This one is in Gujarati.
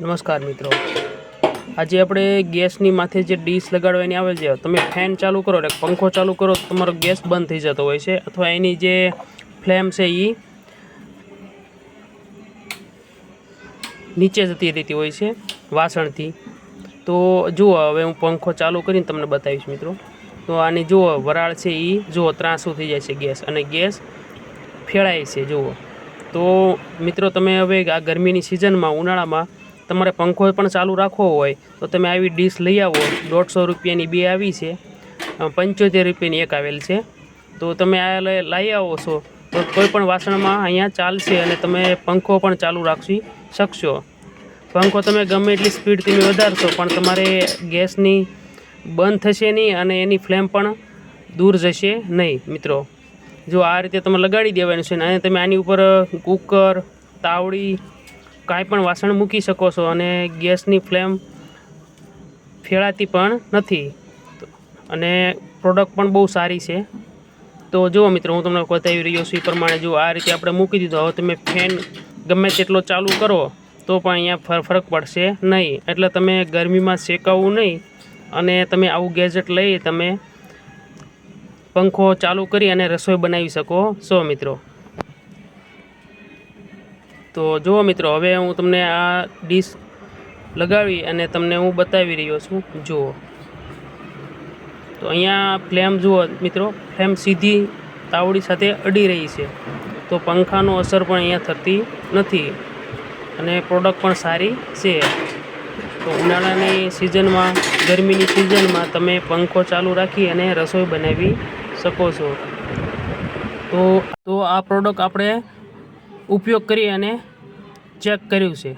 નમસ્કાર મિત્રો, આજે આપણે ગેસની માથે જે ડીશ લગાડવાની આવે છે, તમે ફેન ચાલુ કરો એટલે પંખો ચાલુ કરો તો તમારો ગેસ બંધ થઈ જતો હોય છે, અથવા એની જે ફ્લેમ છે એ નીચે જતી રહેતી હોય છે વાસણથી. તો જુઓ, હવે હું પંખો ચાલુ કરીને તમને બતાવીશ મિત્રો. તો આની જુઓ વરાળ છે એ જુઓ ત્રાસું થઈ જાય છે ગેસ, અને ગેસ ફેળાય છે જુઓ. તો મિત્રો, તમે હવે આ ગરમીની સિઝનમાં ઉનાળામાં તમારે પંખો પણ ચાલુ રાખવો હોય તો તમે આવી ડીશ લઈ આવો. 150 રૂપિયાની બે આવી છે, 75 રૂપિયાની એક આવેલ છે. તો તમે આ લઈ આવો છો તો કોઈ પણ વાસણમાં અહીંયા ચાલશે, અને તમે પંખો પણ ચાલુ રાખી શકશો. પંખો તમે ગમે એટલી સ્પીડ તમે વધારશો પણ તમારે ગેસની બંધ થશે નહીં, અને એની ફ્લેમ પણ દૂર જશે નહીં મિત્રો. જો આ રીતે તમે લગાડી દેવાનું છે, અને તમે આની ઉપર કુકર, તાવડી, કાંઈ પણ વાસણ મૂકી શકો છો, અને ગેસની ફ્લેમ ફેળાતી પણ નથી, અને પ્રોડક્ટ પણ બહુ સારી છે. તો જુઓ મિત્રો, હું તમને બતાવી રહ્યો છું એ પ્રમાણે. જો આ રીતે આપણે મૂકી દીધો. હવે તમે ફેન ગમે તેટલો ચાલુ કરો તો પણ અહીંયા ફરક પડશે નહીં. એટલે તમે ગરમીમાં શેકાવવું નહીં, અને તમે આવું ગેજેટ લઈ તમે પંખો ચાલુ કરી અને રસોઈ બનાવી શકો છો મિત્રો. તો જુઓ મિત્રો, હવે હું તમને આ ડીશ લગાવી અને તમને હું બતાવી રહ્યો છું. જુઓ, તો અહીંયા ફ્લેમ જુઓ મિત્રો, ફ્લેમ સીધી તાવડી સાથે અડી રહી છે. તો પંખાનો અસર પણ અહીંયા થતી નથી, અને પ્રોડક્ટ પણ સારી છે. તો ઉનાળાની સિઝનમાં, ગરમીની સિઝનમાં તમે પંખો ચાલુ રાખી અને રસોઈ બનાવી શકો છો. તો આ પ્રોડક્ટ આપણે ઉપયોગ કરી અને ચેક કર્યું છે.